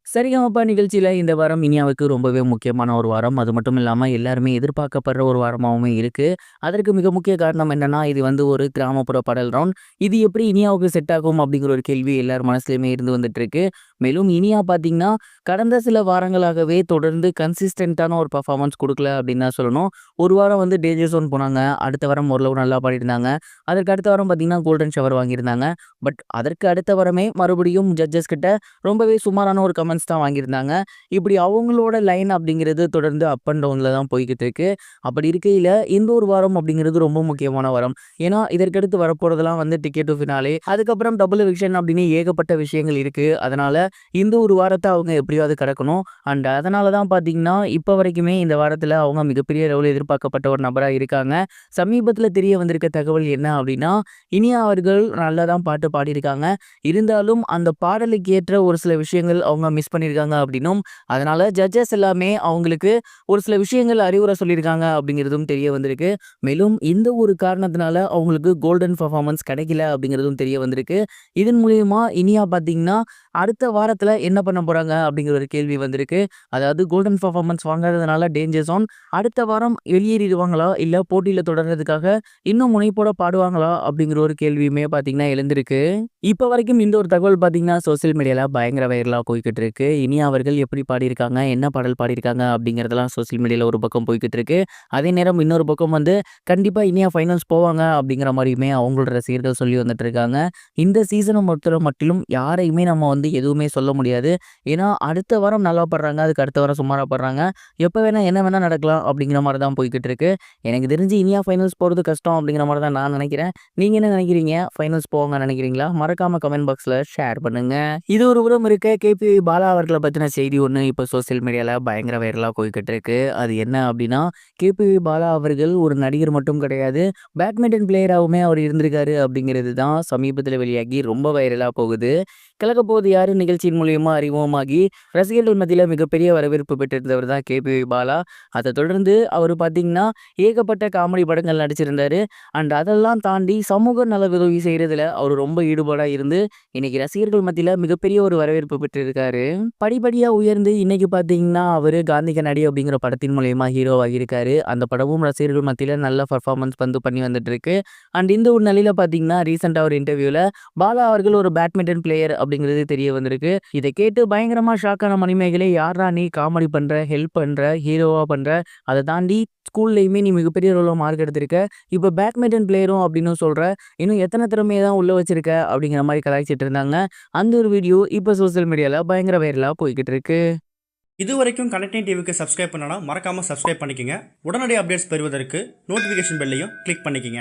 சரிகமப நிகழ்ச்சியில இந்த வாரம் இனியாவுக்கு ரொம்பவே முக்கியமான ஒரு வாரம். அது மட்டும் இல்லாம எல்லாருமே எதிர்பார்க்கப்படுற ஒரு வாரமாவுமே இருக்கு. அதற்கு மிக முக்கிய காரணம் என்னன்னா, இது வந்து ஒரு கிராமப்புற பாடல் ரவுண்ட். இது எப்படி இனியாவுக்கு செட் ஆகும் அப்படிங்கிற ஒரு கேள்வி எல்லார் மனசுலயுமே இருந்து வந்துட்டு இருக்கு. மேலும் இனியா பார்த்தீங்கன்னா, கடந்த சில வாரங்களாகவே தொடர்ந்து கன்சிஸ்டன்ட்டான ஒரு பெர்ஃபார்மன்ஸ் குடுக்கல அப்படின்னு தான் சொல்லணும். ஒரு வாரம் வந்து டேஞ்சர் ஜோன் போனாங்க. அடுத்த வாரம் ஓரளவு நல்லா பாடியிருந்தாங்க. அதற்கு அடுத்த வாரம் பார்த்தீங்கன்னா, கோல்டன் ஷவர் வாங்கியிருந்தாங்க. பட் அதற்கு அடுத்த வாரமே மறுபடியும் ஜட்ஜஸ் கிட்ட ரொம்பவே சுமாரான ஒரு கமெண்ட்ஸ் தான் வாங்கியிருந்தாங்க. இப்படி அவங்களோட லைன் அப்படிங்கிறது தொடர்ந்து அப் அண்ட் டவுன்ல தான் போய்க்கிட்டு இருக்கு. அப்படி இருக்கையில இந்த ஒரு வாரம் அப்படிங்கிறது ரொம்ப முக்கியமான வாரம். ஏன்னா இதற்கடுத்து வரப்போறதெல்லாம் வந்து டிக்கெட் டு ஃபினாலே, அதுக்கப்புறம் டபுள் எவிக்ஷன் அப்படின்னு ஏகப்பட்ட விஷயங்கள் இருக்கு. அதனால இந்த ஒரு வாரத்த அவங்க எப்படியாவது கடக்கணும். அண்ட் அதனால தான் பார்த்தீங்கன்னா, இப்ப வரைக்குமே இந்த வாரத்துல அவங்க மிகப்பெரிய அளவுல எதிர்பார்க்கப்பட்ட ஒரு நபரா இருக்காங்க. சமீபத்தில தெரிய வந்திருக்க தகவல் என்ன அப்படின்னா, இனியா அவர்கள் நல்லா தான் பாட்டு பாடியிருக்காங்க. இருந்தாலும் அந்த பாடலுக்கு ஏற்ற ஒரு சில விஷயங்கள் அவங்க மிஸ் பண்ணியிருக்காங்க அப்படின்னும், அதனால ஜட்ஜஸ் எல்லாமே அவங்களுக்கு ஒரு சில விஷயங்கள் அறிவுரை சொல்லியிருக்காங்க அப்படிங்கிறதும் தெரிய வந்திருக்கு. மேலும் இந்த ஒரு காரணத்தினால அவங்களுக்கு கோல்டன் பெர்ஃபார்மன்ஸ் கிடைக்கல அப்படிங்கிறதும் தெரிய வந்திருக்கு. இதன் மூலியமா இனியா பார்த்தீங்கன்னா, அடுத்த வாரத்துல என்ன பண்ண போறாங்க அப்படிங்கிற ஒரு கேள்வி வந்திருக்கு. அதாவது கோல்டன் பெர்ஃபார்மன்ஸ் வாங்காததுனால டேஞ்சர் ஜோன் அடுத்த வாரம் வெளியேறிடுவாங்களா? இல்ல போட்டியில தொடர்றதுக்காக இன்னும் முனைப்போட பாடுவாங்களா? அப்படிங்கிற ஒரு கேள்வியுமே பார்த்தீங்கன்னா எழுந்திருக்கு. இப்ப வரைக்கும் இந்த ஒரு தகவல் பார்த்தீங்கன்னா, சோசியல் மீடியால பயங்கர வைரலா போய்க்கிட்டு இருக்கு. இனியா அவர்கள் எப்படி பாடியிருக்காங்க, என்ன பாடல் பாடியிருக்காங்க அப்படிங்கிறதெல்லாம் சோசியல் மீடியால ஒரு பக்கம் போய்க்கிட்டு இருக்கு. அதே நேரம் இன்னொரு பக்கம் வந்து கண்டிப்பா இனியா ஃபைனல்ஸ் போவாங்க அப்படிங்கிற மாரியுமே அவங்களோட ரசிகர்கள் சொல்லி வந்துட்டு இருக்காங்க. இந்த சீசன பொறுத்தவரை மட்டிலும் யாரையுமே நம்ம வந்து எதுவுமே சொல்ல முடியாது. ஏன்னா அடுத்த வாரம் நல்லா பாடுறாங்க, அதுக்கு அடுத்த வாரம் சுமாரா பாடுறாங்க. எப்ப வேணா என்ன வேணா நடக்கலாம் அப்படிங்கிற மாரி தான் போய்க்கிட்டு இருக்கு. எனக்கு தெரிஞ்சு இனியா ஃபைனல்ஸ் போறது கஷ்டம் அப்படிங்கிற மாரி தான் நான் நினைக்கிறேன். நீங்க என்ன நினைக்கிறீங்க? ஃபைனல்ஸ் போவாங்கன்னு நினைக்கிறீங்களா? மறக்காம கமெண்ட் பாக்ஸ்ல ஷேர் பண்ணுங்க. இது ஒரு புறம் இருக்க கேபி பாலா அவர்கள பத்தின செய்தி ஒண்ணு இப்ப சோசியல் மீடியால பயங்கர வைரலா போய்க்கிட்டு இருக்கு. அது என்ன அப்படின்னா, கேபி பாலா அவர்கள் ஒரு நடிகர் மட்டும் கிடையாது. பேட்மிண்டன் பிளேயராவுமே அவர் இருந்திருக்காரு அப்படிங்கிறது தான் சமீபத்தில வெளியாகி ரொம்ப வைரலா போகுது. கலக்கப்போவது யாரு நிகழ்ச்சியின் மூலியமா அறிமுகமாகி ரசிகர்கள் மத்தியில மிகப்பெரிய வரவேற்பு பெற்றிருந்தவர் தான் கேபி பாலா. அதை தொடர்ந்து அவர் பார்த்தீங்கன்னா, ஏகப்பட்ட காமெடி படங்கள் நடிச்சிருந்தாரு. அண்ட் அதெல்லாம் தாண்டி சமூக நல உதவி செய்றதுல அவர் ரொம்ப ஈடுபாடா இருந்து இன்னைக்கு ரசிகர்கள் மத்தியில மிகப்பெரிய ஒரு வரவேற்பு பெற்றிருக்காரு. படிப்படியா உயர்ந்து இன்னைக்கு பார்த்தீங்கன்னா, அவரு காந்தி கண்ணாடி அப்படிங்கிற படத்தின் மூலியமா ஹீரோவாகி இருக்காரு. அந்த படமும் ரசிகர்கள் மத்தியில நல்ல பெர்ஃபார்மன்ஸ் வந்து பண்ணி வந்துட்டு இருக்கு. அண்ட் இந்த ஒரு நிலையில பார்த்தீங்கன்னா, ரீசெண்டா ஒரு இன்டர்வியூல பாலா அவர்கள் ஒரு பேட்மிண்டன் பிளேயர் அப்படிங்கிறது தெரிய வந்திருக்கு. இதை கேட்டு பயங்கரமா ஷாக் ஆன மணிமேகலை, "யார்றா நீ காமெடி பண்ற, ஹெல்ப் பண்ற, ஹீரோவா பண்ற, அதை தாண்டி ஸ்கூல்லயுமே நீ மிகப்பெரிய அளவுல மார்க் எடுத்திருக்க. இப்ப பேட்மிண்டன் பிளேயரும் அப்படின்னு சொல்ற. இன்னும் எத்தனை திறமையை தான் உள்ள வச்சிருக்க?" அப்படிங்கிற மாதிரி கலாய்ச்சிட்டு இருந்தாங்க. அந்த ஒரு வீடியோ இப்ப சோசியல் மீடியால பயங்கர வைரலா போய்கிட்டு இருக்கு. இதுவரைக்கும் கனெக்டிங் டிவிக்கு சப்ஸ்கிரைப் பண்ணனா மறக்காம சப்ஸ்கிரைப் பண்ணிக்கங்க. உடனடி அப்டேட்ஸ் பெறுவதற்கு நோட்டிஃபிகேஷன் பெல்லையும் கிளிக் பண்ணிக்கங்க.